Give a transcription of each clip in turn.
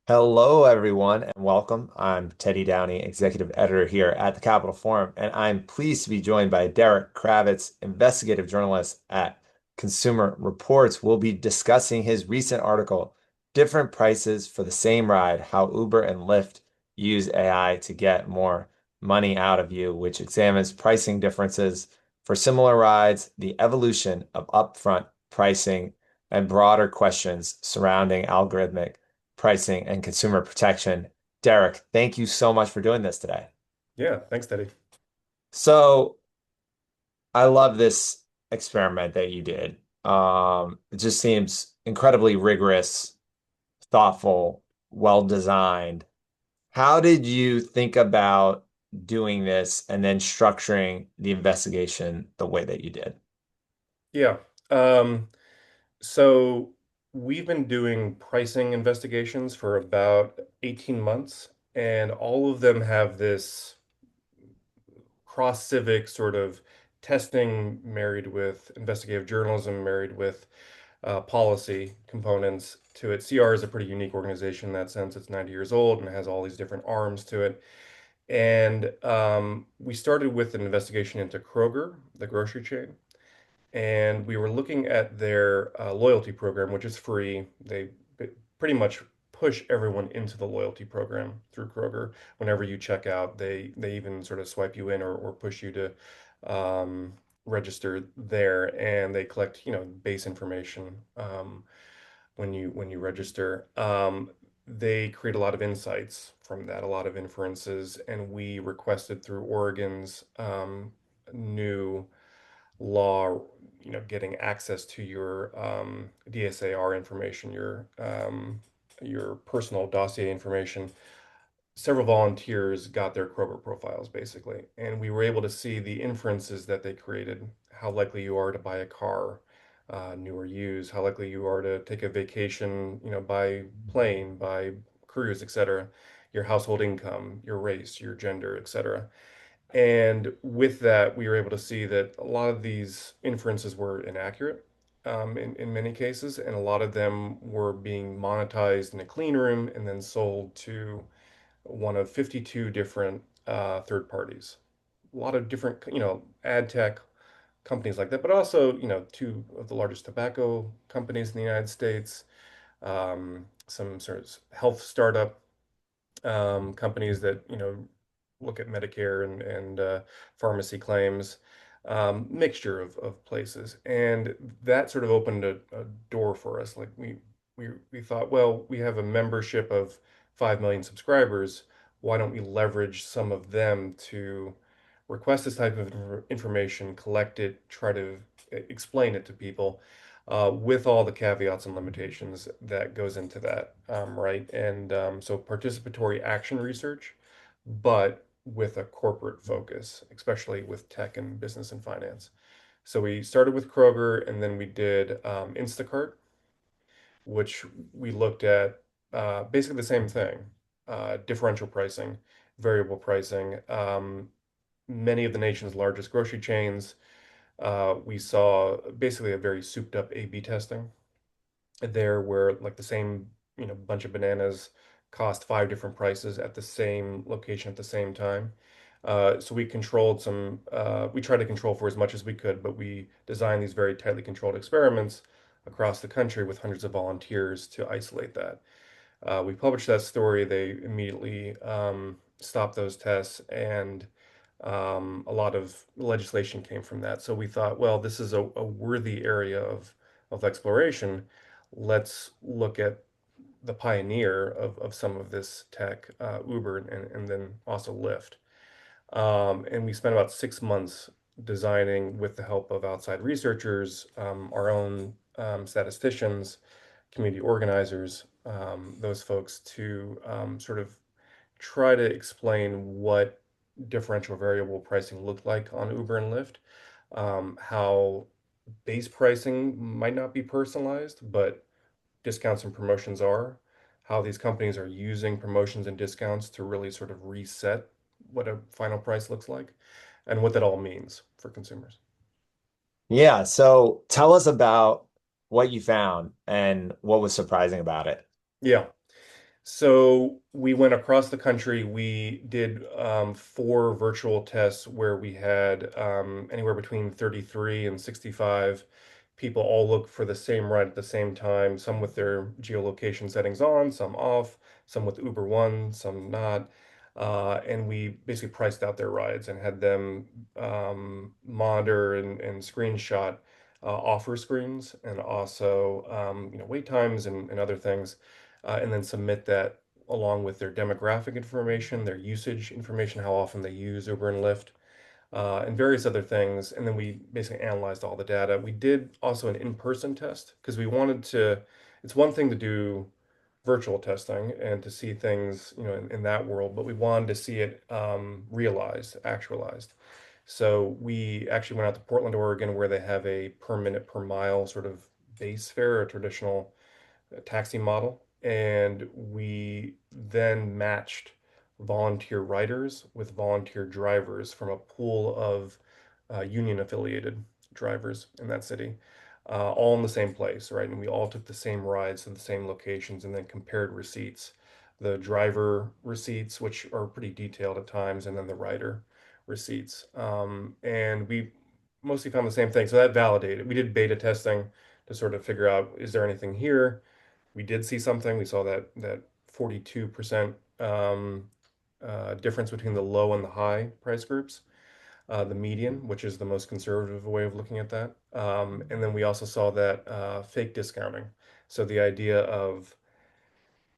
Hello, everyone, and welcome. I'm Teddy Downey, executive editor here at the Capitol Forum, and I'm pleased to be joined by Derek Kravitz, investigative journalist at Consumer Reports. We'll be discussing his recent article, Different Prices for the Same Ride: How Uber and Lyft Use AI to Get More Money Out of You, which examines pricing differences for similar rides, the evolution of upfront pricing, and broader questions surrounding algorithmic pricing and consumer protection. Derek, thank you so much for doing this today. Yeah, thanks, Teddy. So I love this experiment that you did. It just seems incredibly rigorous, thoughtful, well designed. How did you think about doing this and then structuring the investigation the way that you did? Yeah. Um, so we've been doing pricing investigations for about 18 months, and all of them have this cross-civic sort of testing married with investigative journalism, married with policy components to it. CR is a pretty unique organization in that sense. It's 90 years old and has all these different arms to it. And we started with an investigation into Kroger, the grocery chain. And we were looking at their loyalty program, which is free. They pretty much push everyone into the loyalty program through Kroger. Whenever you check out, they even sort of swipe you in or push you to um, register there, and they collect base information when you register. They create a lot of insights from that, a lot of inferences, and we requested through Oregon's new law, getting access to your DSAR information, your personal dossier information. Several volunteers got their Kroger profiles basically, and we were able to see the inferences that they created, how likely you are to buy a car, new or used, how likely you are to take a vacation, by plane, by cruise, etc., your household income, your race, your gender, etc. And with that, we were able to see that a lot of these inferences were inaccurate in many cases, and a lot of them were being monetized in a clean room and then sold to one of 52 different third parties. A lot of different, ad tech companies like that, but also, two of the largest tobacco companies in the United States, some sort of health startup companies that look at Medicare and pharmacy claims, mixture of places, and that sort of opened a door for us. Like we thought, well, we have a membership of 5 million subscribers. Why don't we leverage some of them to request this type of information, collect it, try to explain it to people with all the caveats and limitations that goes into that, right? And so participatory action research, but with a corporate focus, especially with tech and business and finance. So we started with Kroger, and then we did Instacart, which we looked at basically the same thing, differential pricing, variable pricing. Many of the nation's largest grocery chains, we saw basically a very souped up A/B testing there where like the same, bunch of bananas cost five different prices at the same location at the same time. So we tried to control for as much as we could, but we designed these very tightly controlled experiments across the country with hundreds of volunteers to isolate that. We published that story. They immediately stopped those tests, and a lot of legislation came from that. So we thought, well, this is a worthy area of exploration. Let's look at the pioneer of some of this tech, Uber, and then also Lyft. And we spent about 6 months designing, with the help of outside researchers, our own statisticians, community organizers, those folks to sort of try to explain what differential variable pricing looked like on Uber and Lyft, how base pricing might not be personalized, but discounts and promotions are, how these companies are using promotions and discounts to really sort of reset what a final price looks like, and what that all means for consumers. Yeah, so tell us about what you found and what was surprising about it. Yeah. So we went across the country. We did four virtual tests where we had anywhere between 33 and 65 people all look for the same ride at the same time, some with their geolocation settings on, some off, some with Uber One, some not. And we basically priced out their rides and had them monitor and screenshot offer screens and also wait times and other things and then submit that along with their demographic information, their usage information, how often they use Uber and Lyft, and various other things. And then we basically analyzed all the data. We did also an in-person test because we wanted to, it's one thing to do virtual testing and to see things, in that world, but we wanted to see it realized, actualized. So we actually went out to Portland, Oregon, where they have a per minute per mile sort of base fare, a traditional taxi model, and we then matched volunteer riders with volunteer drivers from a pool of union affiliated drivers in that city, all in the same place, right? And we all took the same rides to the same locations and then compared receipts. The driver receipts, which are pretty detailed at times, and then the rider receipts. And we mostly found the same thing. So that validated. We did beta testing to sort of figure out, is there anything here? We did see something. We saw that 42% difference between the low and the high price groups, the median, which is the most conservative way of looking at that. And then we also saw that fake discounting. So the idea of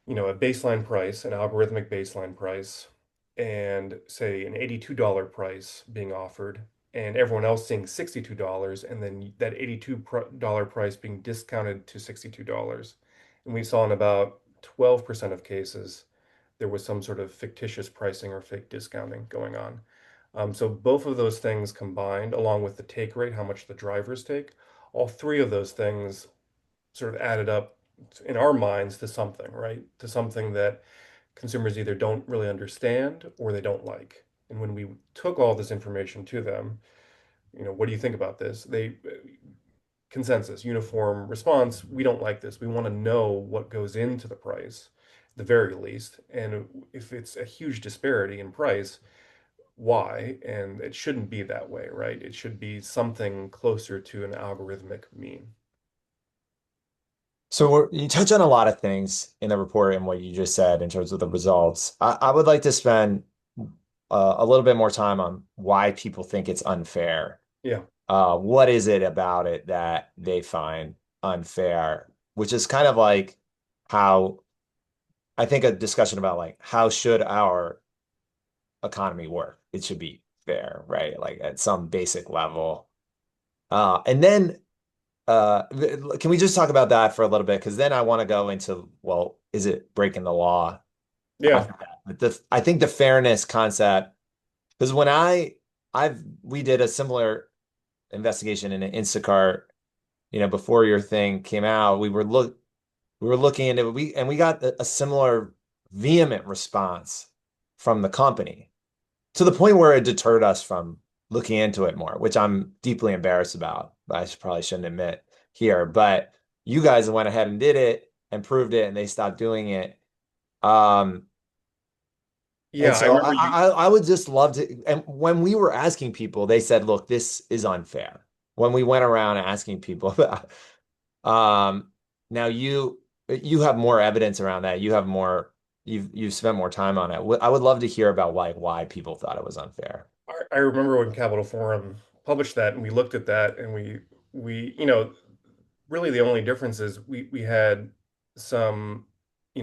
a baseline price, an algorithmic baseline price, and say an $82 price being offered, and everyone else seeing $62, and then that $82 price being discounted to $62. And we saw in about 12% of cases, there was some sort of fictitious pricing or fake discounting going on. So both of those things combined, along with the take rate, how much the drivers take, all three of those things sort of added up in our minds to something, right? To something that consumers either don't really understand or they don't like. And when we took all this information to them, what do you think about this? They consensus, uniform response, we don't like this. We want to know what goes into the price, the very least. And if it's a huge disparity in price, why? And it shouldn't be that way, right? It should be something closer to an algorithmic mean. So you touch on a lot of things in the report and what you just said in terms of the results. I would like to spend a little bit more time on why people think it's unfair. Yeah. What is it about it that they find unfair? Which is kind of like how I think a discussion about like how should our economy work? It should be fair, right? Like at some basic level. And then can we just talk about that for a little bit? Because then I want to go into, well, is it breaking the law Yeah. after that? But I think the fairness concept, because we did a similar investigation in an Instacart, before your thing came out, we were looking into it, we got a similar vehement response from the company to the point where it deterred us from looking into it more, which I'm deeply embarrassed about. I probably shouldn't admit here, but you guys went ahead and did it and proved it, and they stopped doing it. Um, and Yeah, I so remember you. I would just love to. And when we were asking people, they said, "Look, this is unfair." When we went around asking people about, um, now you have more evidence around that. You've spent more time on it. I would love to hear about like why people thought it was unfair. I remember when Capital Forum published that, and we looked at that, and we really the only difference is we had some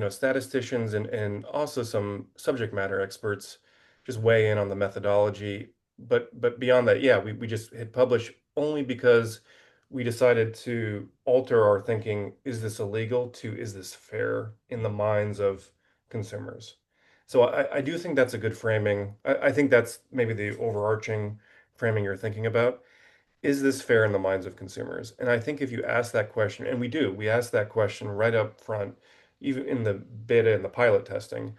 statisticians and also some subject matter experts just weigh in on the methodology. But beyond that, yeah, we just hit publish only because we decided to alter our thinking. Is this illegal? To is this fair in the minds of consumers? So I do think that's a good framing. I think that's maybe the overarching framing you're thinking about. Is this fair in the minds of consumers? And I think if you ask that question, and we ask that question right up front, even in the beta and the pilot testing,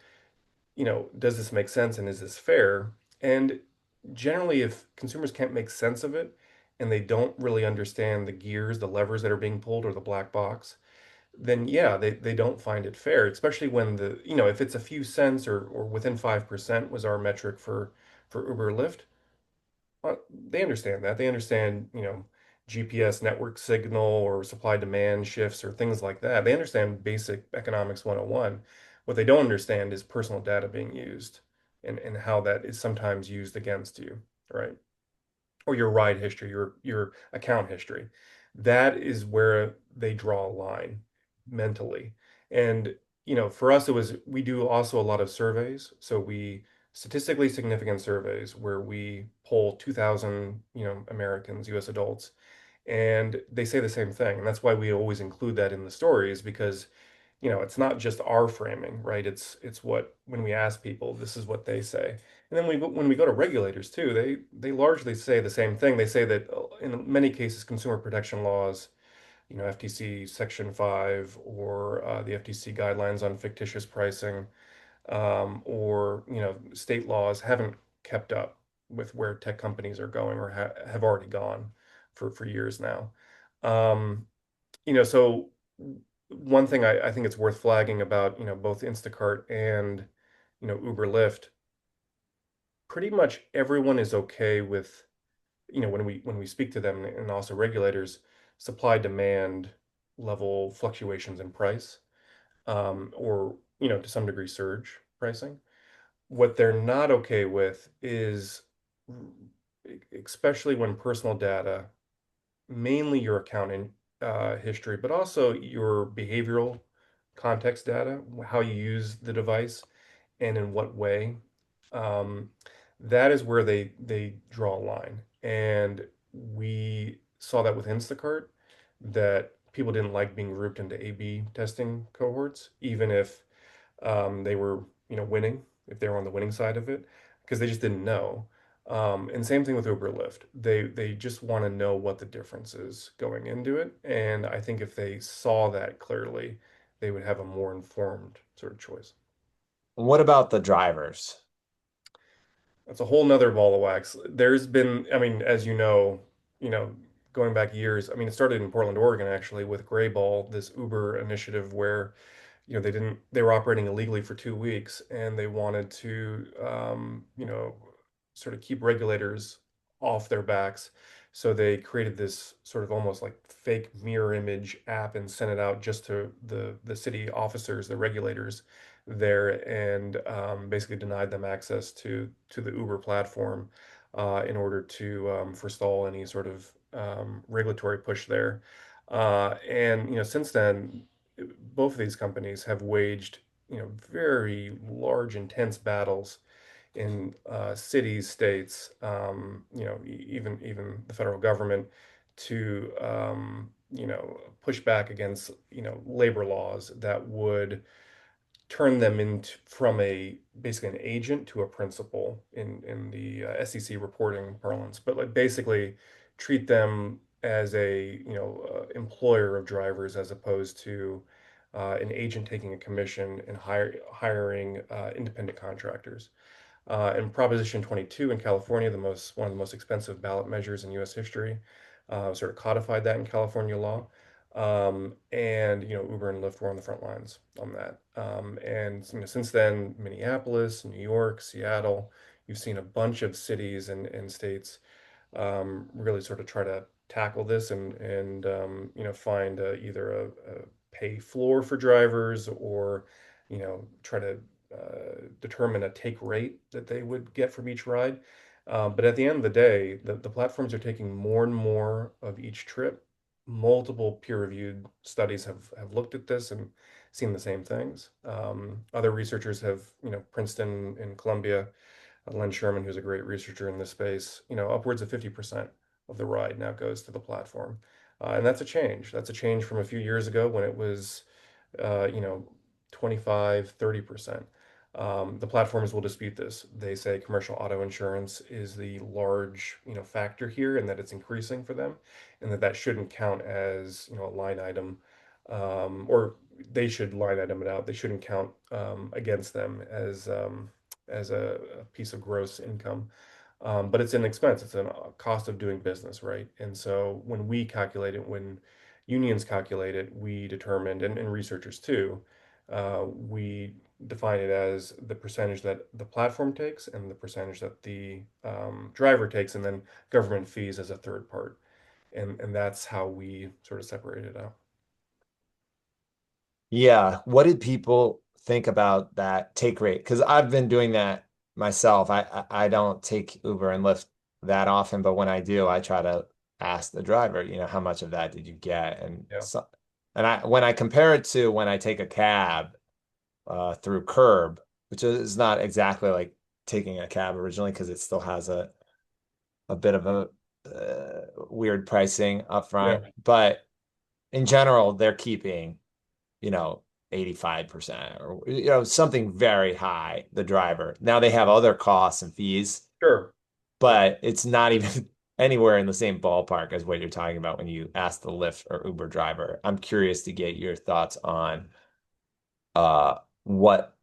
does this make sense and is this fair? And generally, if consumers can't make sense of it and they don't really understand the gears, the levers that are being pulled or the black box, then yeah, they don't find it fair, especially when if it's a few cents or within 5% was our metric for Uber Lyft. They understand that. They understand, GPS network signal or supply demand shifts or things like that. They understand basic economics 101. What they don't understand is personal data being used and how that is sometimes used against you, right? Or your ride history, your account history. That is where they draw a line mentally. And for us, we do also a lot of surveys. So we statistically significant surveys where we poll 2,000, Americans, US adults, and they say the same thing. And that's why we always include that in the stories because it's not just our framing, right? It's what when we ask people, this is what they say. And then when we go to regulators too, they largely say the same thing. They say that in many cases, consumer protection laws, FTC Section 5 or the FTC guidelines on fictitious pricing, or state laws haven't kept up with where tech companies are going or have already gone for years now. Um, so one thing I think it's worth flagging about, both Instacart and, Uber Lyft, pretty much everyone is okay with, when we speak to them and also regulators, supply demand level fluctuations in price, or, to some degree surge pricing. What they're not okay with is, especially when personal data, mainly your accounting history, but also your behavioral context data, how you use the device and in what way. Um, that is where they draw a line. And we saw that with Instacart, that people didn't like being grouped into A/B testing cohorts, even if they were, winning, if they were on the winning side of it, because they just didn't know. And same thing with Uber Lyft. They just want to know what the difference is going into it. And I think if they saw that clearly, they would have a more informed sort of choice. What about the drivers? That's a whole nother ball of wax. There's been, I mean, as you know, going back years, I mean, it started in Portland, Oregon, actually, with Grayball, this Uber initiative where they were operating illegally for 2 weeks and they wanted to sort of keep regulators off their backs, so they created this sort of almost like fake mirror image app and sent it out just to the city officers, the regulators there, and basically denied them access to the Uber platform in order to forestall any sort of regulatory push there. And since then, both of these companies have waged, very large, intense battles in cities, states, even the federal government to, push back against, labor laws that would turn them into from a basically an agent to a principal in the SEC reporting parlance, but like basically treat them as a employer of drivers as opposed to an agent taking a commission and hiring independent contractors. And Proposition 22 in California, one of the most expensive ballot measures in U.S. history, sort of codified that in California law. And Uber and Lyft were on the front lines on that. And since then, Minneapolis, New York, Seattle, you've seen a bunch of cities and states really sort of try to tackle this and find either a pay floor for drivers or try to determine a take rate that they would get from each ride. But at the end of the day, the platforms are taking more and more of each trip. Multiple peer-reviewed studies have looked at this and seen the same things. Other researchers have, Princeton and Columbia, Len Sherman, who's a great researcher in this space, upwards of 50% of the ride now goes to the platform. And that's a change. That's a change from a few years ago when it was, uh, you know, 25, 30%. The platforms will dispute this. They say commercial auto insurance is the large, factor here and that it's increasing for them and that shouldn't count as, a line item, or they should line item it out. They shouldn't count against them as a piece of gross income. But it's an expense. It's a cost of doing business, right? And so when we calculate it, when unions calculate it, we determined, and researchers too, we define it as the percentage that the platform takes and the percentage that the driver takes, and then government fees as a third part. And that's how we sort of separate it out. Yeah. What did people think about that take rate? Because I've been doing that myself. I don't take Uber and Lyft that often, but when I do, I try to ask the driver, how much of that did you get? And Yeah, so, and I when I compare it to when I take a cab through Curb, which is not exactly like taking a cab originally because it still has a bit of a weird pricing up yeah, front, but in general, they're keeping, you know, 85% or something very high, the driver. Now they have other costs and fees, sure. Yeah. but it's not even anywhere in the same ballpark as what you're talking about when you ask the Lyft or Uber driver. I'm curious to get your thoughts on uh what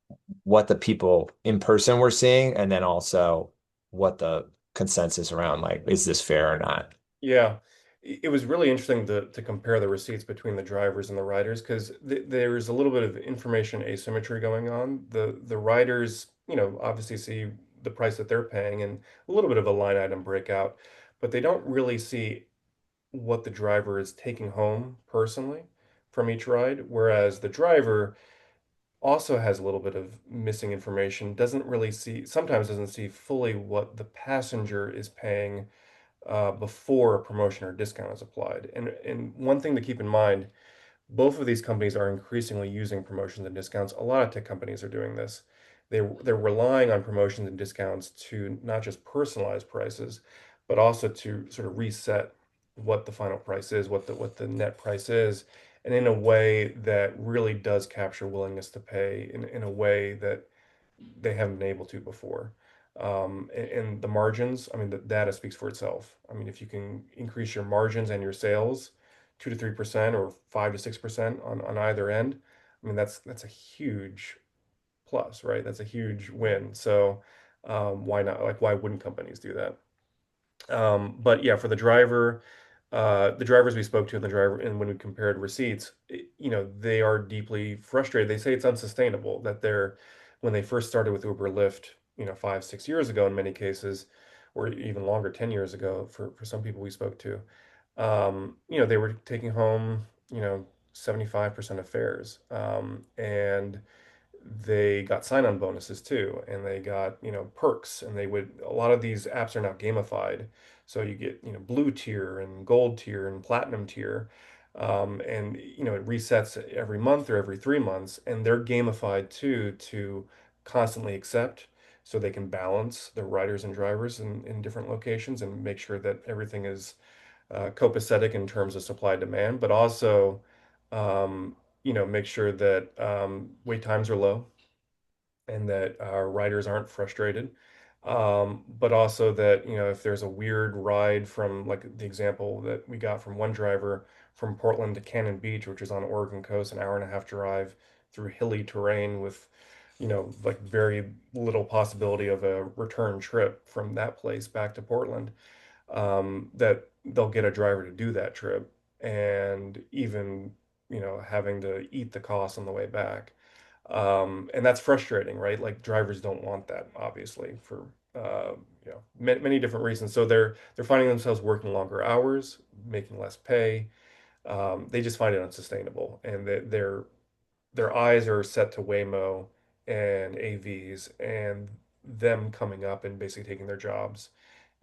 what the people in person were seeing, and then also what the consensus around, like, is this fair or not? Yeah, it was really interesting to compare the receipts between the drivers and the riders because there's a little bit of information asymmetry going on. The riders, obviously see the price that they're paying and a little bit of a line item breakout, but they don't really see what the driver is taking home personally from each ride. Whereas the driver also has a little bit of missing information, doesn't really see, sometimes doesn't see fully what the passenger is paying before a promotion or discount is applied. And one thing to keep in mind, both of these companies are increasingly using promotions and discounts. A lot of tech companies are doing this. They're relying on promotions and discounts to not just personalize prices, but also to sort of reset what the final price is, what the net price is, and in a way that really does capture willingness to pay in a way that they haven't been able to before. And the margins, I mean, the data speaks for itself. I mean, if you can increase your margins and your sales 2 to 3% or 5 to 6% on either end, I mean, that's a huge plus, right? That's a huge win. So why not? Like, why wouldn't companies do that? But yeah, for the drivers we spoke to and the driver, and when we compared receipts, they are deeply frustrated. They say it's unsustainable that when they first started with Uber, Lyft, 5, 6 years ago in many cases, or even longer, 10 years ago for some people we spoke to, they were taking home, 75% of fares. And they got sign-on bonuses too, and they got, perks, and a lot of these apps are now gamified. So you get, blue tier and gold tier and platinum tier. And it resets every month or every 3 months, and they're gamified too to constantly accept so they can balance the riders and drivers in different locations and make sure that everything is copacetic in terms of supply demand, but also make sure that wait times are low and that our riders aren't frustrated. But also that, if there's a weird ride from, like the example that we got from one driver from Portland to Cannon Beach, which is on the Oregon coast, an hour and a half drive through hilly terrain with, like very little possibility of a return trip from that place back to Portland, that they'll get a driver to do that trip and even, having to eat the cost on the way back. And that's frustrating, right? Like drivers don't want that, obviously, for many different reasons. So they're finding themselves working longer hours, making less pay. They just find it unsustainable, and their eyes are set to Waymo and AVs and them coming up and basically taking their jobs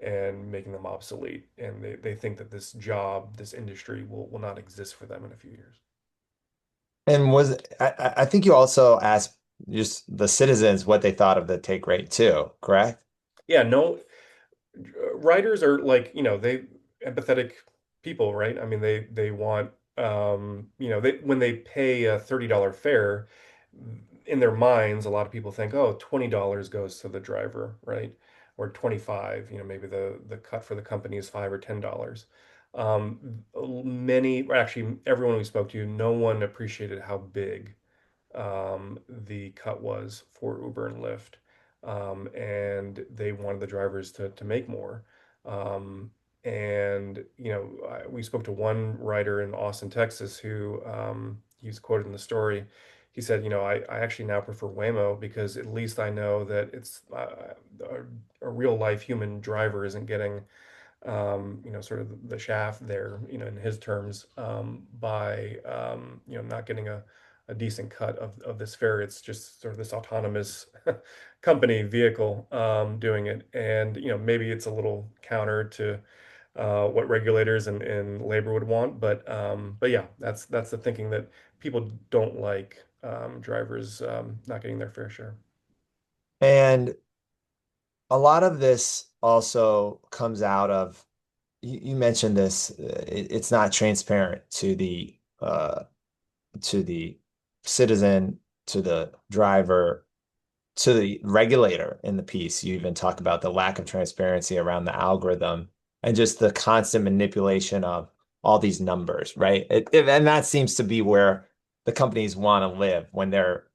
and making them obsolete. And they think that this industry will not exist for them in a few years. And I think you also asked just the citizens what they thought of the take rate too, correct? Yeah, no, writers are like, they empathetic people, right? I mean, they want, they when they pay a $30 fare, in their minds, a lot of people think, oh, $20 goes to the driver, right? Or 25, maybe the cut for the company is $5 or $10. Actually, everyone we spoke to, no one appreciated how big the cut was for Uber and Lyft. And they wanted the drivers to make more. Um, And, we spoke to one writer in Austin, Texas, who he's quoted in the story. He said, I actually now prefer Waymo because at least I know that it's a real life human driver isn't getting sort of the shaft there, in his terms, by, not getting a decent cut of this fare. It's just sort of this autonomous company vehicle doing it. And, maybe it's a little counter to what regulators and labor would want. But yeah, that's the thinking that people don't like drivers not getting their fair share. And a lot of this also comes out of you mentioned this. It's not transparent to the citizen, to the driver, to the regulator in the piece. You even talk about the lack of transparency around the algorithm and just the constant manipulation of all these numbers, right? And that seems to be where the companies want to live when they're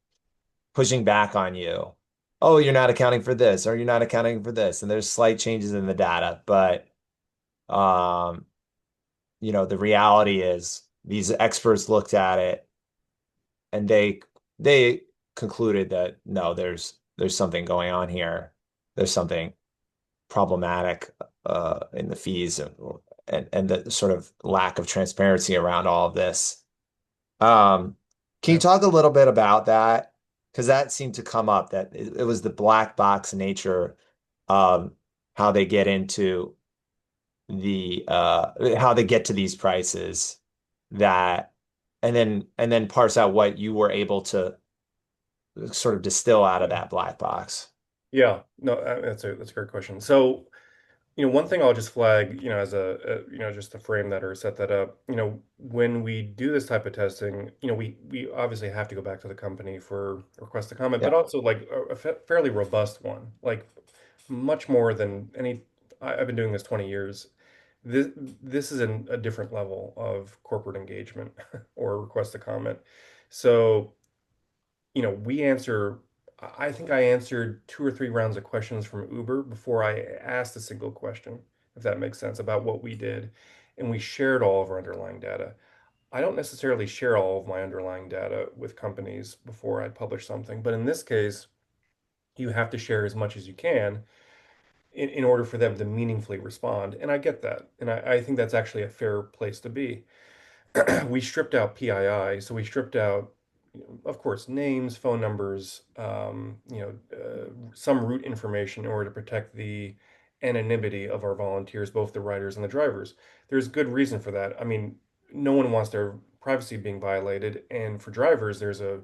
pushing back on you. Oh, you're not accounting for this, or you're not accounting for this. And there's slight changes in the data, but um, the reality is these experts looked at it and they concluded that no, there's something going on here. There's something problematic in the fees and the sort of lack of transparency around all of this. Um, can you Yeah. talk a little bit about that? Because that seemed to come up that it was the black box nature of how they get into how they get to these prices that and then parse out what you were able to sort of distill out of Yeah. that black box. Yeah. No, that's a great question. So, one thing I'll just flag, as just to frame that or set that up, when we do this type of testing, we obviously have to go back to the company for request to comment, but Yeah. also like a fairly robust one, like much more than I've been doing this 20 years. This this is a different level of corporate engagement or request to comment. So, we answer, I think I answered two or three rounds of questions from Uber before I asked a single question, if that makes sense, about what we did. And we shared all of our underlying data. I don't necessarily share all of my underlying data with companies before I publish something, but in this case, you have to share as much as you can in order for them to meaningfully respond. And I get that. And I think that's actually a fair place to be. We stripped out PII, so we stripped out, of course, names, phone numbers, some route information in order to protect the anonymity of our volunteers, both the riders and the drivers. There's good reason for that. I mean, no one wants their privacy being violated, and for drivers, there's a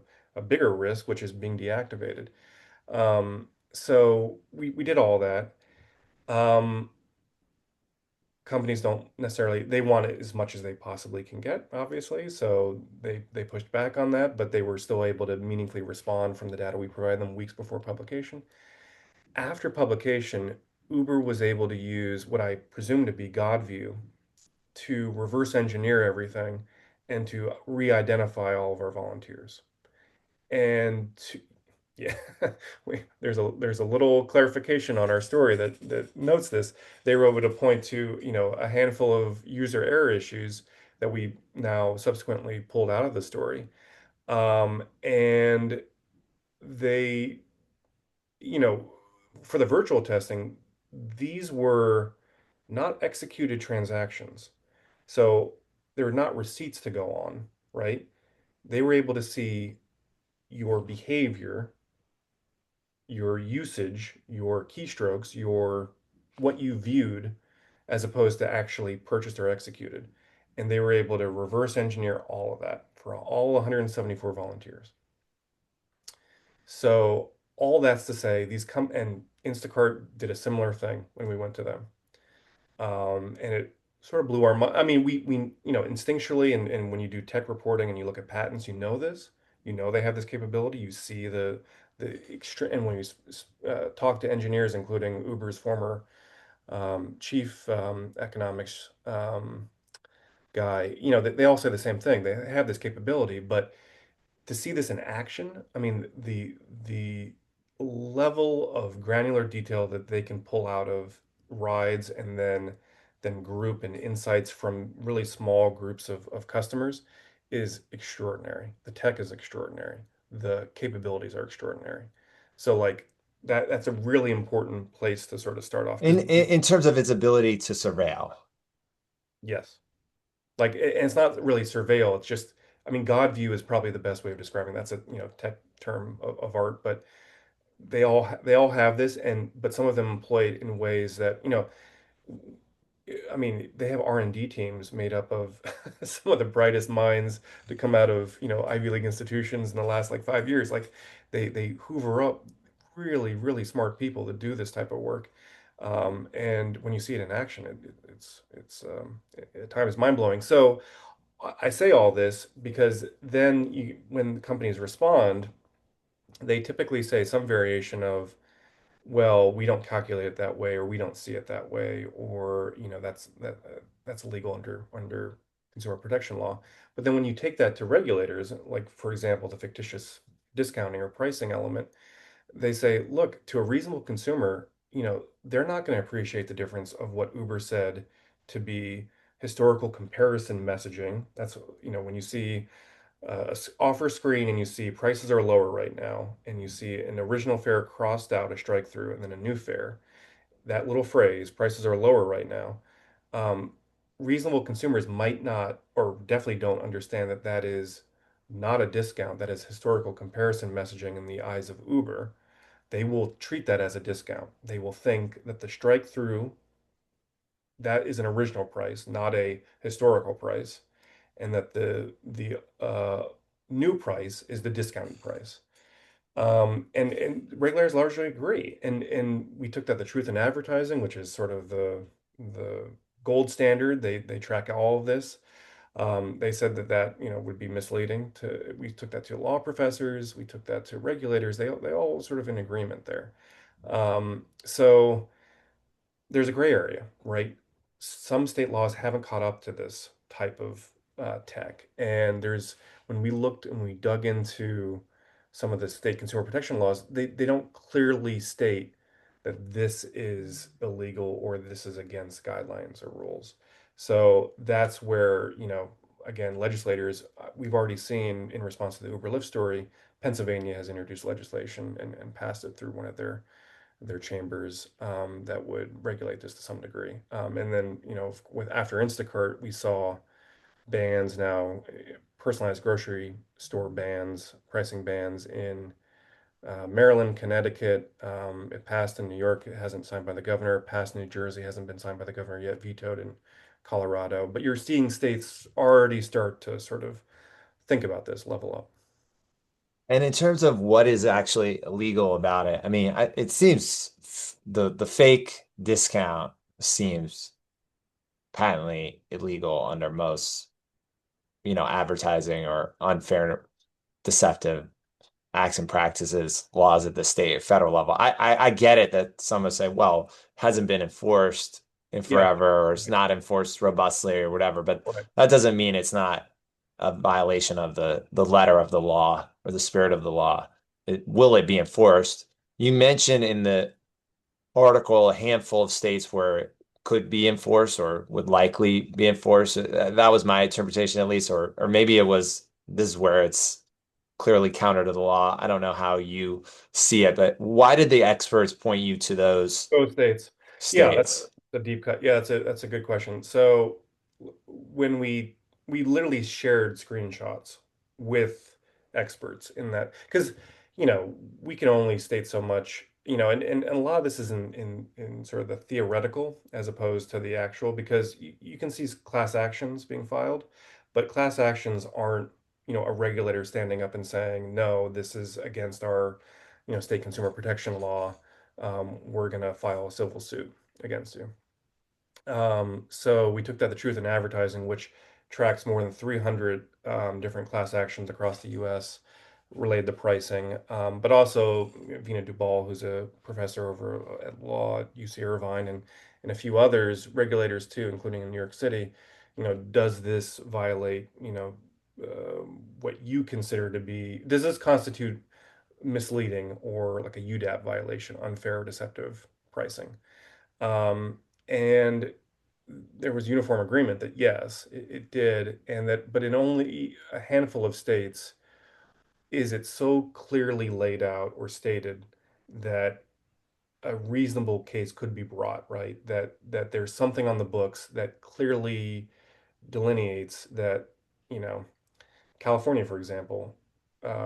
bigger risk, which is being deactivated. So we did all that. Um, Companies don't necessarily they want it as much as they possibly can get, obviously. So they pushed back on that, but they were still able to meaningfully respond from the data we provided them weeks before publication. After publication, Uber was able to use what I presume to be God view to reverse engineer everything and to re-identify all of our volunteers. And yeah, there's a little clarification on our story that notes this. They were able to point to, a handful of user error issues that we now subsequently pulled out of the story. And they, you know, for the virtual testing, these were not executed transactions. So there were not receipts to go on, right? They were able to see your behavior, your usage, your keystrokes, your what you viewed as opposed to actually purchased or executed. And they were able to reverse engineer all of that for all 174 volunteers. So all that's to say, these come and Instacart did a similar thing when we went to them. And it sort of blew our mind. I mean, we instinctually, and when you do tech reporting and you look at patents, you know this. You know they have this capability. You see the extreme, and when you talk to engineers, including Uber's former chief economics guy, they all say the same thing. They have this capability, but to see this in action, I mean, the level of granular detail that they can pull out of rides and then then group and insights from really small groups of customers is extraordinary. The tech is extraordinary. The capabilities are extraordinary. So like that's a really important place to sort of start off In, because in terms of its ability to surveil. yes, like and it's not really surveil. It's just I mean God view is probably the best way of describing that's a tech term of art, but they all have this and but some of them employ it in ways that I mean, they have R&D teams made up of some of the brightest minds to come out of, Ivy League institutions in the last like 5 years. Like they hoover up really, really smart people to do this type of work. And when you see it in action, at times mind blowing. So I say all this because then when companies respond, they typically say some variation of well, we don't calculate it that way, or we don't see it that way, or that's illegal under consumer protection law. But then when you take that to regulators, like for example, the fictitious discounting or pricing element, they say, look, to a reasonable consumer, they're not going to appreciate the difference of what Uber said to be historical comparison messaging. That's, when you see offer screen and you see prices are lower right now, and you see an original fare crossed out, a strike through, and then a new fare. That little phrase, prices are lower right now. Um, Reasonable consumers might not, or definitely don't understand that that is not a discount. That is historical comparison messaging in the eyes of Uber. They will treat that as a discount. They will think that the strike through, that is an original price, not a historical price, and that the new price is the discounted price. And regulators largely agree. And we took that the truth in advertising, which is sort of the gold standard. They track all of this. They said that would be misleading to. We took that to law professors. We took that to regulators. They all sort of in agreement there. So there's a gray area, right? Some state laws haven't caught up to this type of tech. And when we looked and we dug into some of the state consumer protection laws, they don't clearly state that this is illegal or this is against guidelines or rules. So that's where, again, legislators, we've already seen in response to the Uber Lyft story, Pennsylvania has introduced legislation and passed it through one of their chambers that would regulate this to some degree. And then, with after Instacart, we saw bans now, personalized grocery store bans, pricing bans in Maryland, Connecticut. It passed in New York. It hasn't signed by the governor. It passed in New Jersey. Hasn't been signed by the governor yet. Vetoed in Colorado. But you're seeing states already start to sort of think about this, level up. And in terms of what is actually illegal about it, I mean, it seems the fake discount seems patently illegal under most, advertising or unfair, deceptive acts and practices laws at the state or federal level. I get it that some would say, well, hasn't been enforced in Yeah. forever or it's Right. not enforced robustly or whatever, but Right. that doesn't mean it's not a violation of the letter of the law or the spirit of the law. Will it be enforced? You mentioned in the article a handful of states where it could be enforced or would likely be enforced. That was my interpretation at least, or maybe it was this is where it's clearly counter to the law. I don't know how you see it, but why did the experts point you to those Both states. Yeah, that's states? a deep cut. Yeah, that's a good question. So when we literally shared screenshots with experts in that because we can only state so much, and a lot of this is in sort of the theoretical as opposed to the actual because you can see class actions being filed, but class actions aren't, a regulator standing up and saying, no, this is against our, state consumer protection law. We're going to file a civil suit against you. So we took that the truth in advertising, which tracks more than 300 different class actions across the U.S. related to pricing, but also Vina Dubal, who's a professor over at law at UC Irvine, and a few others, regulators too, including in New York City. Does this violate, what you consider to be, does this constitute misleading or like a UDAP violation, unfair or deceptive pricing? And there was uniform agreement that yes, it did, and that, but in only a handful of states is it so clearly laid out or stated that a reasonable case could be brought, right? That there's something on the books that clearly delineates that, you know, California, for example,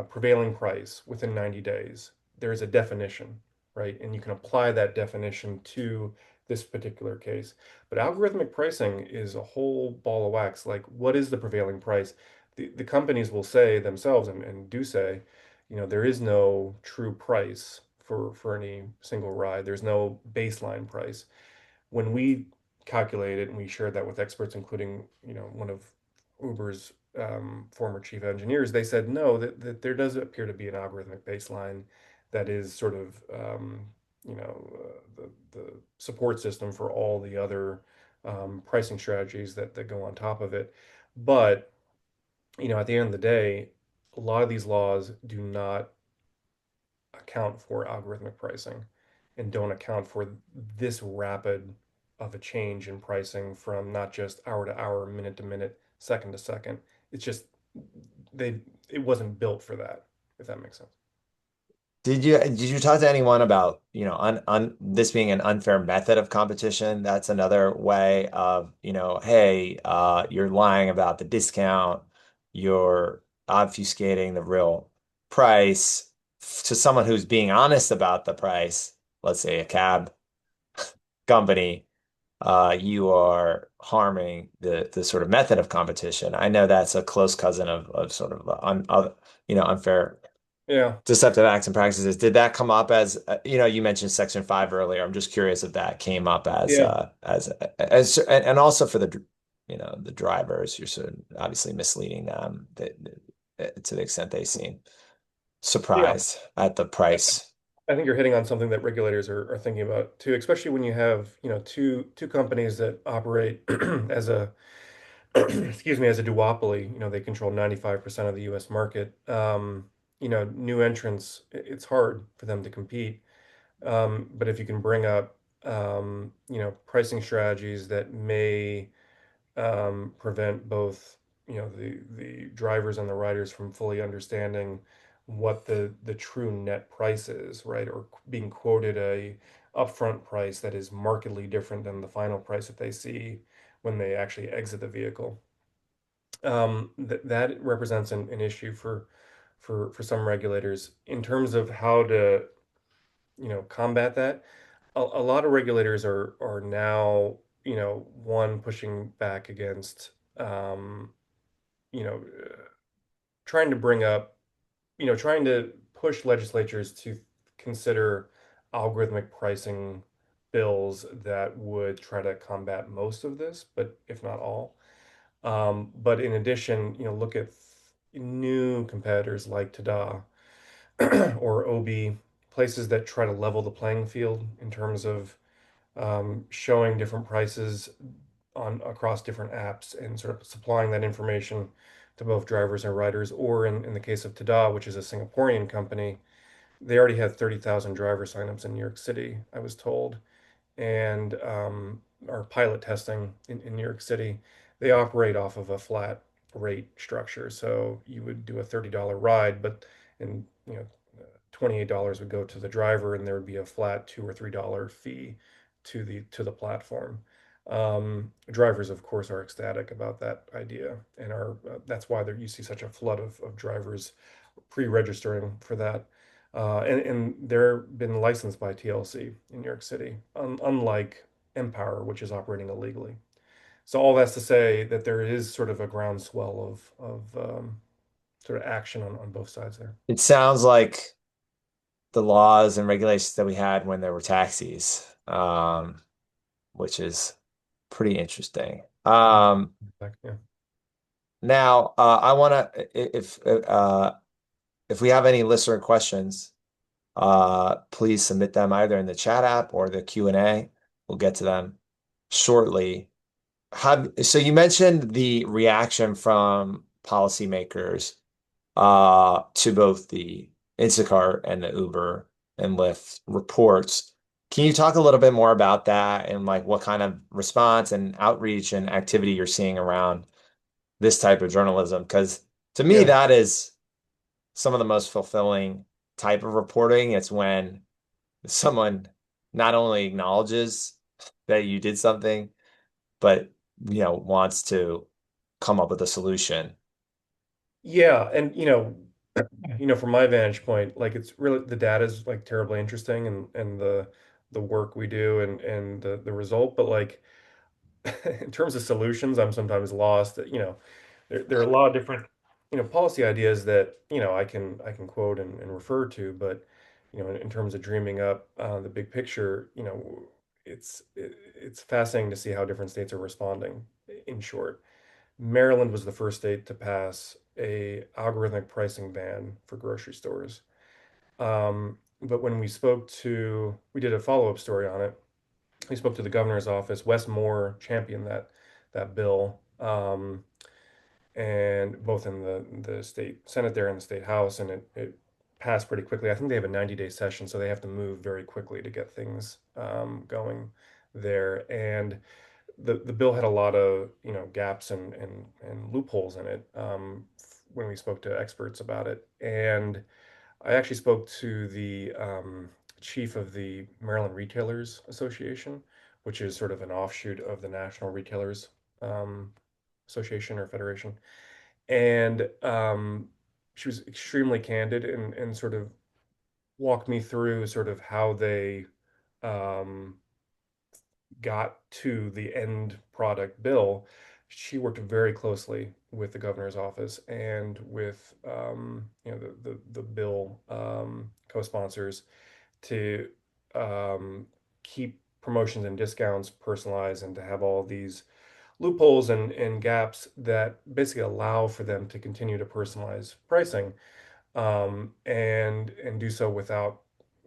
prevailing price within 90 days, there's a definition, right? And you can apply that definition to this particular case. But algorithmic pricing is a whole ball of wax. Like, what is the prevailing price? The companies will say themselves and do say, there is no true price for any single ride. There's no baseline price. When we calculated and we shared that with experts, including, one of Uber's former chief engineers, they said no, that there does appear to be an algorithmic baseline that is sort of, the support system for all the other pricing strategies that go on top of it. But, at the end of the day, a lot of these laws do not account for algorithmic pricing and don't account for this rapid of a change in pricing from not just hour to hour, minute to minute, second to second. It's just they it wasn't built for that, if that makes sense. Did you talk to anyone about, un this being an unfair method of competition? That's another way of, hey, you're lying about the discount, you're obfuscating the real price to someone who's being honest about the price, let's say a cab company, you are harming the sort of method of competition. I know that's a close cousin of sort of unfair Yeah, deceptive acts and practices. Did that come up as you mentioned Section 5 earlier. I'm just curious if that came up yeah, as and also for the drivers, you're sort of obviously misleading them to the extent they seem yeah. surprised at the price. I think you're hitting on something that regulators are thinking about too, especially when you have, two companies that operate as a excuse me, as a duopoly. They control 95% of the US market. New entrants, it's hard for them to compete. But if you can bring up, pricing strategies that may prevent both, the drivers and the riders from fully understanding what the true net price is, right? Or being quoted a upfront price that is markedly different than the final price that they see when they actually exit the vehicle. That represents an issue for some regulators in terms of how to, combat that. A lot of regulators are now, one pushing back against, um, you know, trying to bring up, trying to push legislatures to consider algorithmic pricing bills that would try to combat most of this, but if not all. But in addition, look at new competitors like Tada or OB, places that try to level the playing field in terms of showing different prices on across different apps and sort of supplying that information to both drivers and riders. Or in the case of Tada, which is a Singaporean company, they already had 30,000 driver signups in New York City, I was told, and our pilot testing in New York City, they operate off of a flat rate structure. So you would do a $30 ride, but and $28 would go to the driver, and there would be a flat $2 or $3 fee to the platform. Drivers, of course, are ecstatic about that idea, and are that's why there you see such a flood of drivers pre-registering for that. And they're been licensed by TLC in New York City, unlike Empower, which is operating illegally. So all that's to say that there is sort of a groundswell of sort of action on both sides there. It sounds like the laws and regulations that we had when there were taxis, which is pretty interesting. Yeah. Now, I want to, if we have any listener questions, please submit them either in the chat app or the Q&A. We'll get to them shortly. So you mentioned the reaction from policymakers to both the Instacart and the Uber and Lyft reports. Can you talk a little bit more about that and like what kind of response and outreach and activity you're seeing around this type of journalism? Because to me, Yeah. that is some of the most fulfilling type of reporting. It's when someone not only acknowledges that you did something, but wants to come up with a solution. Yeah, and from my vantage point, like it's really the data is like terribly interesting and the work we do and the result, but like in terms of solutions, I'm sometimes lost. There are a lot of different, policy ideas that, I can quote and refer to, but in terms of dreaming up the big picture, it's fascinating to see how different states are responding. In short, Maryland was the first state to pass a algorithmic pricing ban for grocery stores. But when we did a follow-up story on it. We spoke to the governor's office. Wes Moore championed that bill, and both in the state Senate there and the state House, and it passed pretty quickly. I think they have a 90-day session, so they have to move very quickly to get things going there. And the bill had a lot of gaps and loopholes in it when we spoke to experts about it. And I actually spoke to the chief of the Maryland Retailers Association, which is sort of an offshoot of the National Retailers um, Association or Federation. And she was extremely candid and sort of walked me through sort of how they um, got to the end product bill. She worked very closely with the governor's office and with the bill co-sponsors to um, keep promotions and discounts personalized and to have all these loopholes and gaps that basically allow for them to continue to personalize pricing and do so without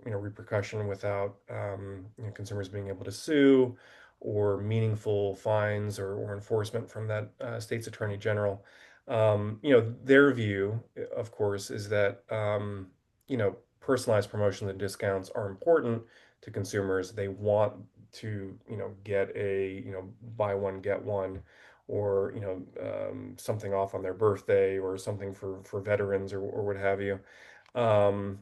repercussion, without consumers being able to sue or meaningful fines or enforcement from that state's attorney general. Their view, of course, is that personalized promotions and discounts are important to consumers. They want to get a buy one get one or something off on their birthday or something for veterans or what have you. And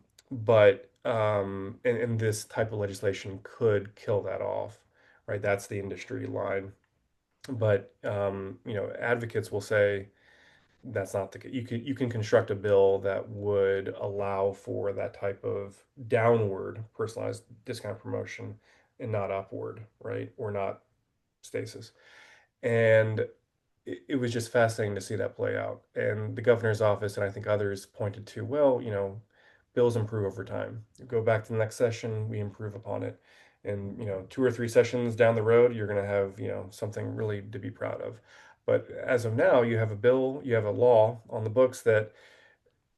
this type of legislation could kill that off, right? That's the industry line. But advocates will say that's not the case. You can construct a bill that would allow for that type of downward personalized discount promotion and not upward, right? Or not stasis. And it was just fascinating to see that play out. And the governor's office and I think others pointed to, well, bills improve over time. You go back to the next session, we improve upon it. And, two or three sessions down the road, you're going to have, something really to be proud of. But as of now, you have a bill, you have a law on the books that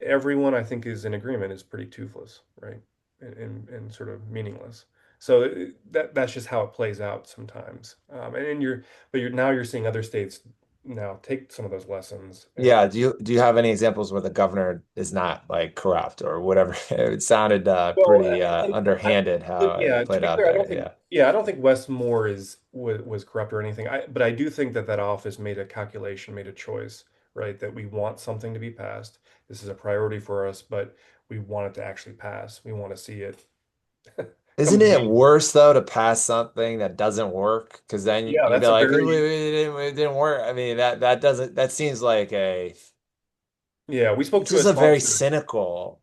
everyone I think is in agreement is pretty toothless, right? And sort of meaningless. So that's just how it plays out sometimes. And then you're seeing other states now take some of those lessons and Yeah, do you have any examples where the governor is not like corrupt or whatever? It sounded well, pretty underhanded how yeah, it to played be out clear, there. Yeah. I don't think Wes Moore was corrupt or anything. But I do think that office made a calculation, made a choice, right? That we want something to be passed. This is a priority for us, but we want it to actually pass. We want to see it come Isn't to it be. worse though to pass something that doesn't work? Because then Yeah, you'd be that's a like, "Ooh, very it didn't work." I mean, that doesn't that seems like yeah. We spoke it's to a just a very sponsor. cynical.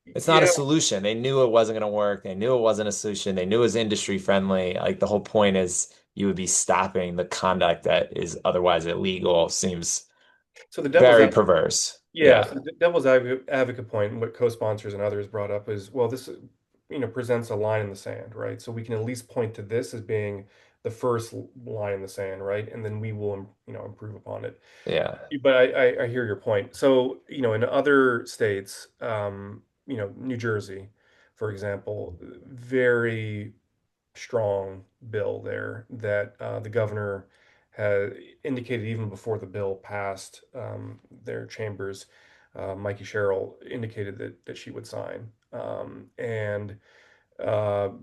It's not a Yeah, solution. They knew it wasn't going to work. They knew it wasn't a solution. They knew it was industry friendly. Like the whole point is you would be stopping the conduct that is otherwise illegal. Seems so the devil's very advocate. perverse. Yeah, Yeah. so the devil's advocate point, and what co-sponsors and others brought up is, well, this presents a line in the sand, right? So we can at least point to this as being the first line in the sand, right? And then we will, improve upon it. Yeah. But I hear your point. So, in other states, New Jersey, for example, very strong bill there that the governor had indicated even before the bill passed their chambers. Mikey Sherrill indicated that she would sign. And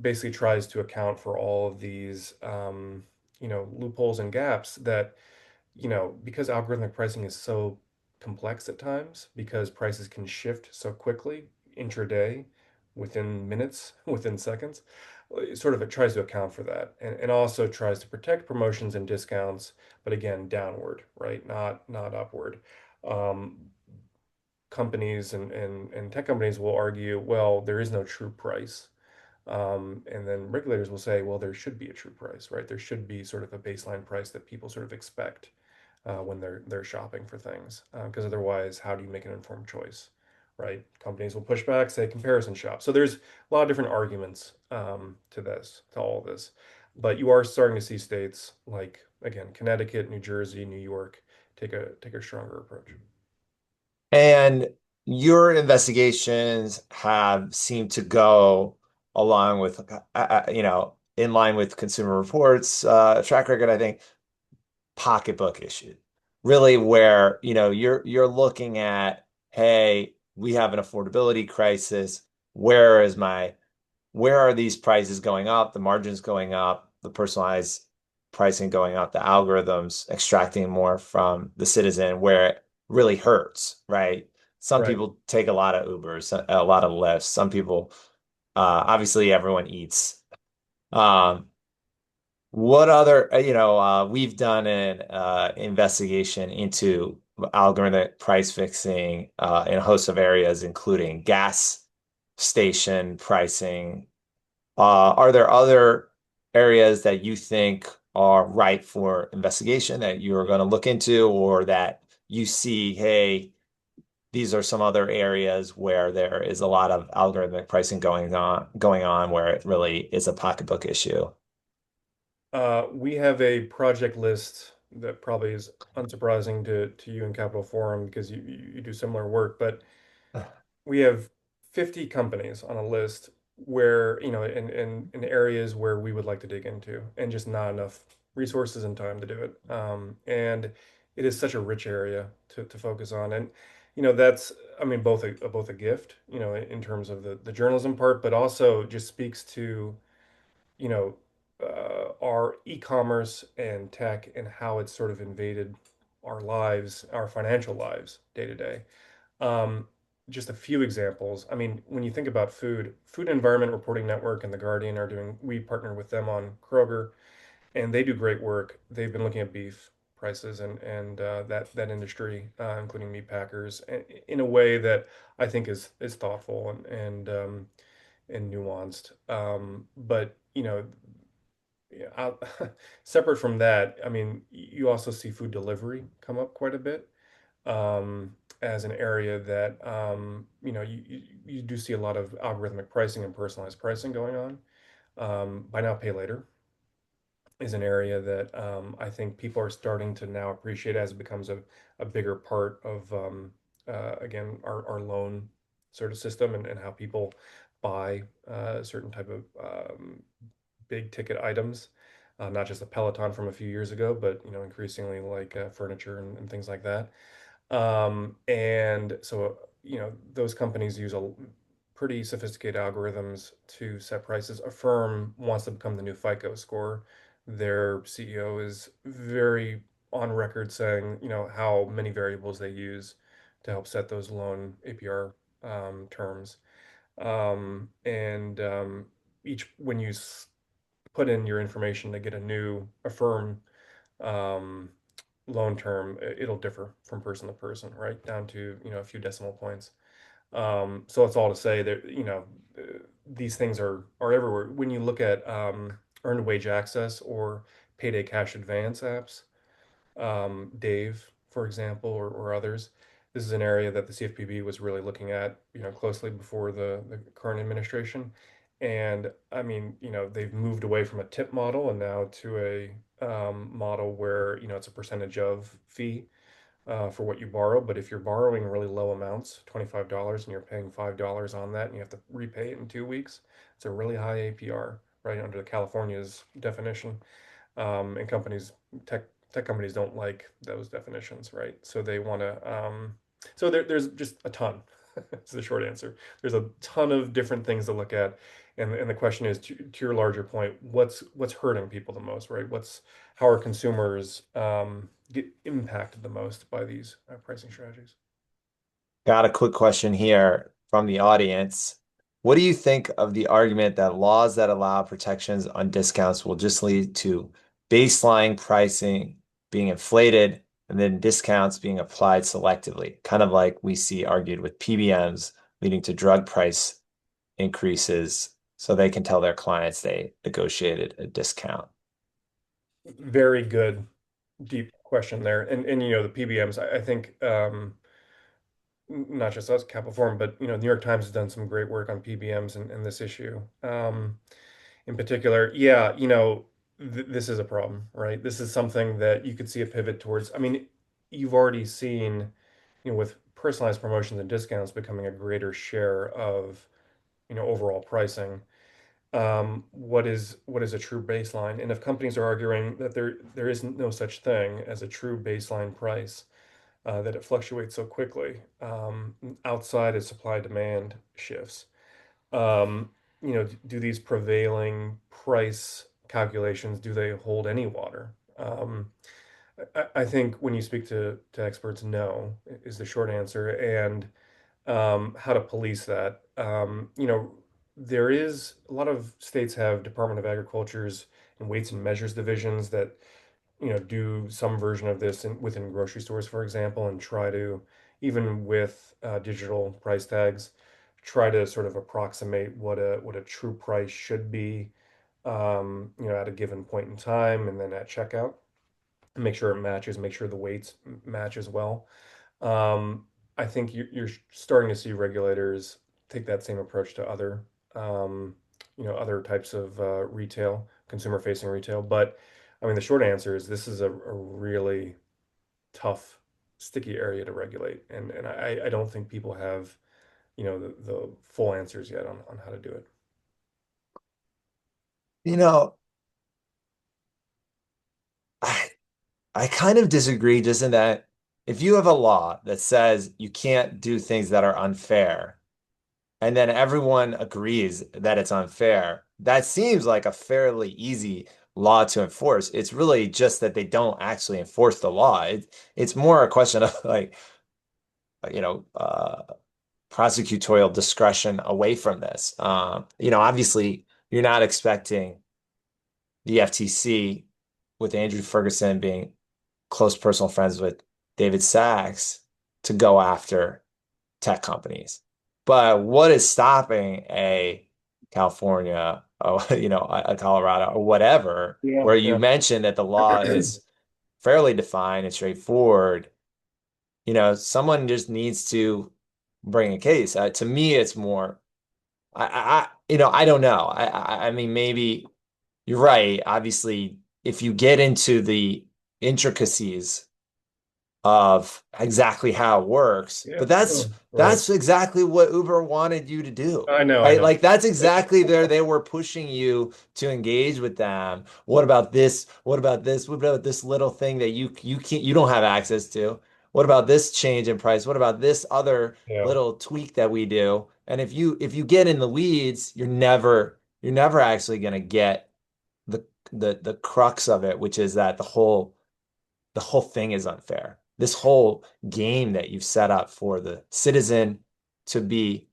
basically tries to account for all of these, loopholes and gaps that, because algorithmic pricing is so complex at times, because prices can shift so quickly intraday, within minutes, within seconds, it tries to account for that, and also tries to protect promotions and discounts, but again, downward, right? Not upward. Um, Companies and tech companies will argue, well, there is no true price. And then regulators will say, well, there should be a true price, right? There should be sort of a baseline price that people sort of expect when they're shopping for things. Because otherwise, how do you make an informed choice, right? Companies will push back, say comparison shop. So there's a lot of different arguments to all this. But you are starting to see states like, again, Connecticut, New Jersey, New York take a stronger approach. And your investigations have seemed to go along with, in line with Consumer Reports track record, I think, pocketbook issue. Really where, you're looking at, hey, we have an affordability crisis. Where is my where are these prices going up, the margins going up, the personalized pricing going up, the algorithms extracting more from the citizen where it really hurts, right? Some Right. people take a lot of Ubers, a lot of Lyfts. Some people, obviously, everyone eats. Um, what other, we've done an investigation into algorithmic price fixing in a host of areas, including gas station pricing. Are there other areas that you think are ripe for investigation that you are going to look into, or that you see, hey, these are some other areas where there is a lot of algorithmic pricing going on where it really is a pocketbook issue? We have a project list that probably is unsurprising to you in Capital Forum because you do similar work, but we have 50 companies on a list where, in areas where we would like to dig into, and just not enough resources and time to do it. And it is such a rich area to focus on. And, that's, I mean, both a gift, in terms of the journalism part, but also just speaks to, you know, our e-commerce and tech and how it's sort of invaded our lives, our financial lives day to day. Um, just a few examples. I mean, when you think about Food and Environment Reporting Network and The Guardian we partner with them on Kroger, and they do great work. They've been looking at beef prices and that industry, including meat packers, in a way that I think is thoughtful and nuanced. But yeah, separate from that, I mean, you also see food delivery come up quite a bit, as an area that, you do see a lot of algorithmic pricing and personalized pricing going on. Buy now, pay later is an area that, I think people are starting to now appreciate as it becomes a bigger part of, again, our loan sort of system, and how people buy a certain type of big ticket items, not just a Peloton from a few years ago, but increasingly like furniture and things like that. And so, those companies use a pretty sophisticated algorithms to set prices. A firm wants to become the new FICO score. Their CEO is very on record saying, how many variables they use to help set those loan APR terms. And each when you put in your information to get a firm um, loan term, it'll differ from person to person, right? Down to, a few decimal points. So it's all to say that, these things are everywhere. When you look at earned wage access or payday cash advance apps, Dave, for example, or others. This is an area that the CFPB was really looking at, closely before the current administration. And I mean, they've moved away from a tip model and now to a model where, it's a percentage of fee for what you borrow. But if you're borrowing really low amounts, $25, and you're paying $5 on that, and you have to repay it in 2 weeks, it's a really high APR, right, under California's definition. And tech companies don't like those definitions, right? So they want to. So there's just a ton. It's the short answer. There's a ton of different things to look at, And the question is to your larger point, what's hurting people the most, right? How are consumers get impacted the most by these pricing strategies? Got a quick question here from the audience. What do you think of the argument that laws that allow protections on discounts will just lead to baseline pricing being inflated and then discounts being applied selectively, kind of like we see argued with PBMs leading to drug price increases so they can tell their clients they negotiated a discount? Very good, deep question there. And the PBMs, I think not just us, Capital Forum, but New York Times has done some great work on PBMs and this issue. In particular, yeah, this is a problem, right? This is something that you could see a pivot towards. I mean, you've already seen, with personalized promotions and discounts becoming a greater share of, overall pricing. What is a true baseline? And if companies are arguing that there isn't no such thing as a true baseline price, that it fluctuates so quickly, outside of supply demand shifts. Um, do these prevailing price calculations, do they hold any water? I think when you speak to experts, no, is the short answer. And how to police that. There is a lot of states have Department of Agriculture's and weights and measures divisions that do some version of this within grocery stores, for example, and try to, even with digital price tags, try to sort of approximate what a true price should be, at a given point in time, and then at checkout, and make sure it matches, make sure the weights match as well. Um, I think you're starting to see regulators take that same approach to other types of retail, consumer-facing retail. But I mean, the short answer is this is a really tough, sticky area to regulate, and I don't think people have, the full answers yet on how to do it. You know, I I kind of disagree just in that if you have a law that says you can't do things that are unfair, and then everyone agrees that it's unfair, that seems like a fairly easy law to enforce. It's really just that they don't actually enforce the law. It's more a question of like, you know, prosecutorial discretion away from this. Obviously, you're not expecting the FTC with Andrew Ferguson being close personal friends with David Sachs to go after tech companies. But what is stopping a California, a Colorado or whatever, Yeah, where you yeah. mentioned that the law is fairly defined and straightforward? Someone just needs to bring a case. To me, it's more, I don't know. I mean, maybe you're right. Obviously, if you get into the intricacies of exactly how it works. Yeah, But that's sure. Right. that's exactly what Uber wanted you to do, I right? know. Like that's exactly there they were pushing you to engage with them. What about this? What about this? What about this little thing that you don't have access to? What about this change in price? What about this other Yeah. little tweak that we do? And if you get in the weeds, you're never actually going to get the the crux of it, which is that the whole thing is unfair. This whole game that you've set up for the citizen to be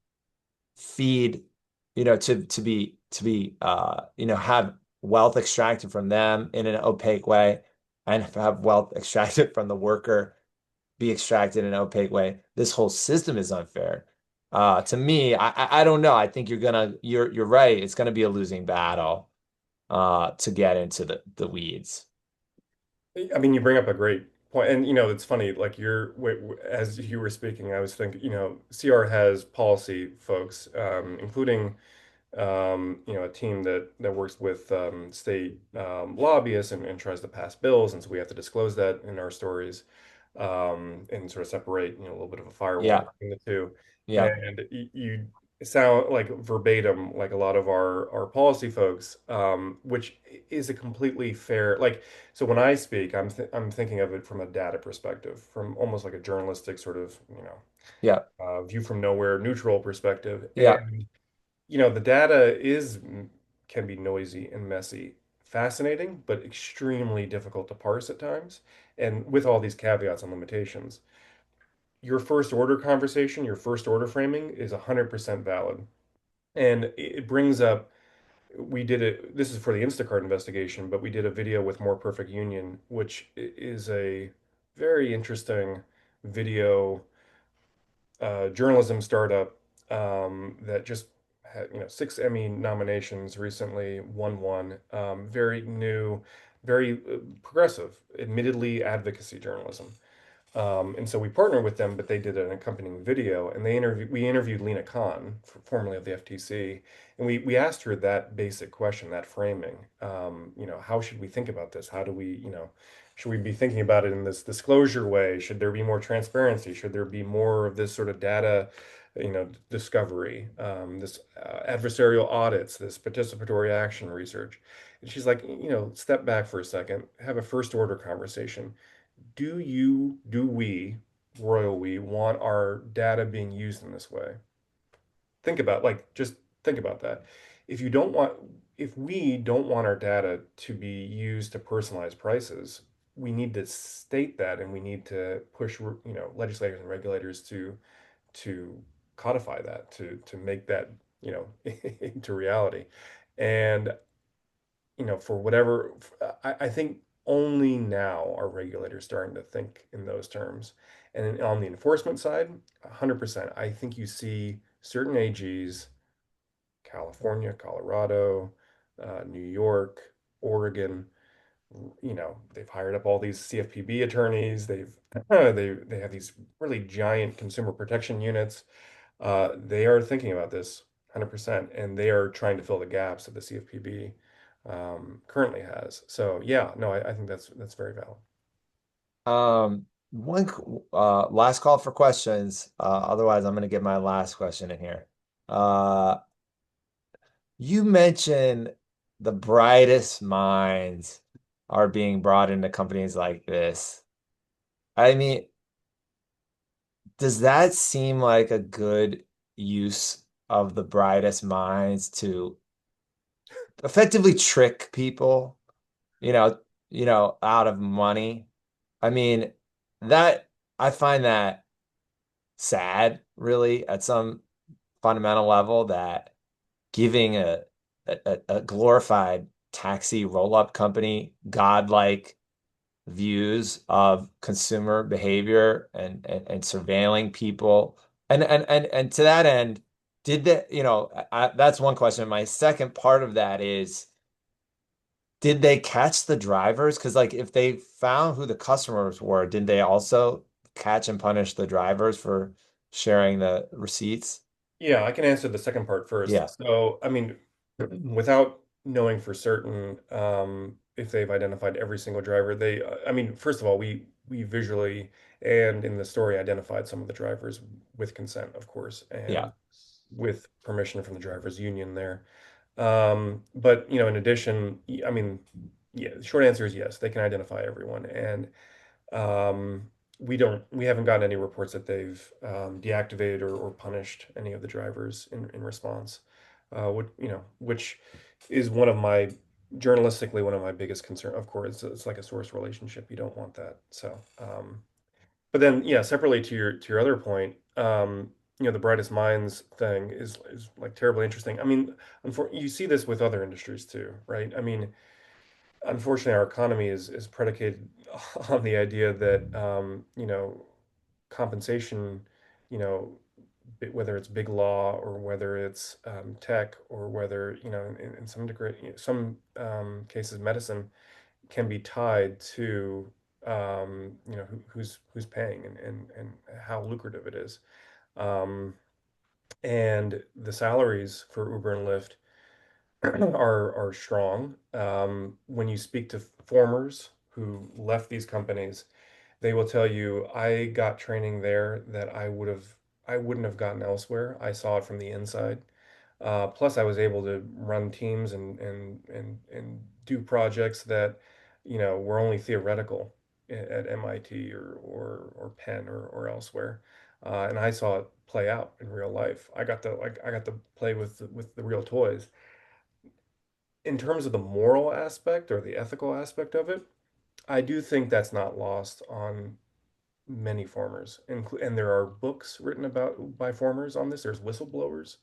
feed, have wealth extracted from them in an opaque way and have wealth extracted from the worker be extracted in an opaque way. This whole system is unfair. To me, I don't know. I think you're right. It's gonna be a losing battle to get into the weeds. I mean, you bring up a great point, and it's funny. Like as you were speaking, I was thinking, CR has policy folks, including a team that works with state lobbyists and tries to pass bills, and so we have to disclose that in our stories, and sort of separate, a little bit of a firewall Yeah, between the two. yeah, And you sound like verbatim, like a lot of our policy folks, which is a completely fair, like, so when I speak, I'm thinking of it from a data perspective, from almost like a journalistic sort of, yeah, view from nowhere, neutral perspective. yeah. The data is can be noisy and messy, fascinating, but extremely difficult to parse at times. And with all these caveats and limitations, your first order conversation, your first order framing is 100% valid. And it brings up, we did it, this is for the Instacart investigation, but we did a video with More Perfect Union, which is a very interesting video journalism startup that just had, 6 Emmy nominations recently, won one. Very new, very progressive, admittedly advocacy journalism. And so we partnered with them, but they did an accompanying video, and we interviewed Lena Khan, formerly of the FTC, and we asked her that basic question, that framing. How should we think about this? How do we, should we be thinking about it in this disclosure way? Should there be more transparency? Should there be more of this sort of data, discovery, this adversarial audits, this participatory action research? And she's like, step back for a second, have a first order conversation. Do we, royal we, want our data being used in this way? Just think about that. If you don't want, if we don't want our data to be used to personalize prices, we need to state that, and we need to push, legislators and regulators to codify that, to make that, into reality. And for whatever, I think only now are regulators starting to think in those terms. And on the enforcement side, 100%. I think you see certain AGs, California, Colorado, New York, Oregon, they've hired up all these CFPB attorneys. They have these really giant consumer protection units. They are thinking about this 100%, and they are trying to fill the gaps that the CFPB currently has. So yeah, no, I think that's very valid. Last call for questions. Otherwise, I'm going to get my last question in here. Uh, you mentioned the brightest minds are being brought into companies like this. I mean, does that seem like a good use of the brightest minds to effectively trick people, you know, out of money? I mean, that I find that sad, really, at some fundamental level, that giving a glorified taxi roll-up company godlike views of consumer behavior and surveilling people. And to that end, did that, that's one question. My second part of that is, did they catch the drivers? Because like if they found who the customers were, didn't they also catch and punish the drivers for sharing the receipts? Yeah, I can answer the second part Yeah. first. So, I mean, without knowing for certain if they've identified every single driver, I mean, first of all, we visually and in the story identified some of the drivers with consent, of course, Yeah. and with permission from the drivers union there. But in addition, I mean, yeah, the short answer is yes, they can identify everyone, and um, we haven't gotten any reports that they've deactivated or punished any of the drivers in response. Which is journalistically one of my biggest concern. Of course, it's like a source relationship. You don't want that. So, but then yeah, separately to your other point, the brightest minds thing is like terribly interesting. I mean, you see this with other industries too, right? I mean, unfortunately, our economy is predicated on the idea that compensation, you know, whether it's big law or whether it's tech or whether in some degree, some cases, medicine can be tied to who's paying and how lucrative it is. Um, and the salaries for Uber and Lyft are strong. When you speak to formers who left these companies, they will tell you, I got training there that I wouldn't have gotten elsewhere. I saw it from the inside. Plus, I was able to run teams and do projects that, were only theoretical at MIT or Penn or elsewhere. and I saw it play out in real life. I got to play with the real toys. In terms of the moral aspect or the ethical aspect of it, I do think that's not lost on many farmers, and there are books written about by farmers on this. There's whistleblowers.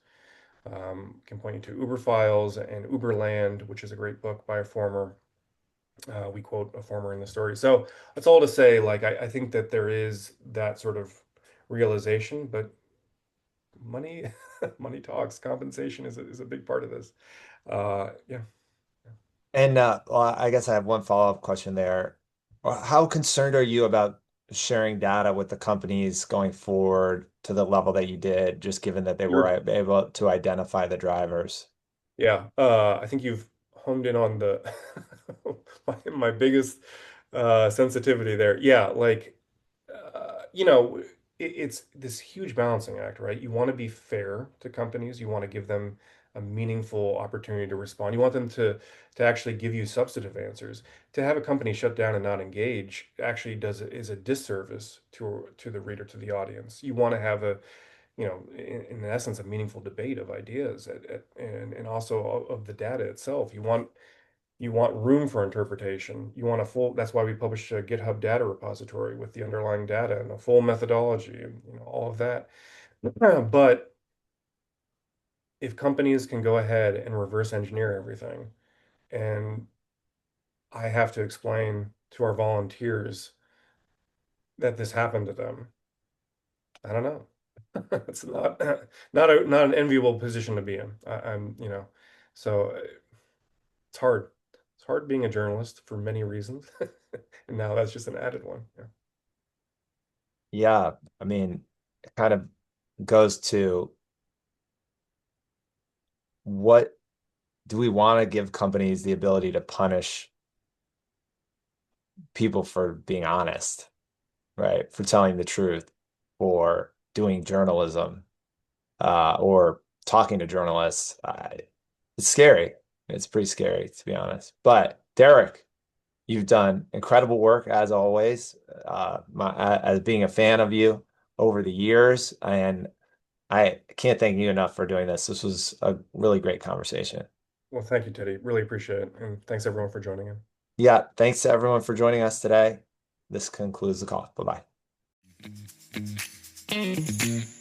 Can point you to Uber Files and Uberland, which is a great book by a farmer. We quote a farmer in the story. So that's all to say, like I think that there is that sort of realization, but money, money talks. Compensation is a big part of this. Yeah. And well, I guess I have one follow-up question there. How concerned are you about sharing data with the companies going forward to the level that you did, just given that they were You're able to identify the drivers? Yeah, I think you've honed in on the my biggest sensitivity there. Yeah, like it's this huge balancing act, right? You want to be fair to companies. You want to give them a meaningful opportunity to respond. You want them to actually give you substantive answers. To have a company shut down and not engage actually is a disservice to the reader, to the audience. You want to have in essence, a meaningful debate of ideas and also of the data itself. You want room for interpretation. You want a full, that's why we publish a GitHub data repository with the underlying data and a full methodology and all of that. But if companies can go ahead and reverse engineer everything, and I have to explain to our volunteers that this happened to them, I don't know. It's not an enviable position to be in. So it's hard. It's hard being a journalist for many reasons, and now that's just an added one. Yeah. Yeah, I mean, it kind of goes to what do we want to give companies the ability to punish people for being honest, right? For telling the truth, for doing journalism, or talking to journalists. It's scary. It's pretty scary, to be honest. But Derek, you've done incredible work as always. As being a fan of you over the years, and I can't thank you enough for doing this. This was a really great conversation. Well, thank you, Teddy. Really appreciate it, and thanks everyone for joining in. Yeah, thanks to everyone for joining us today. This concludes the call. Bye bye.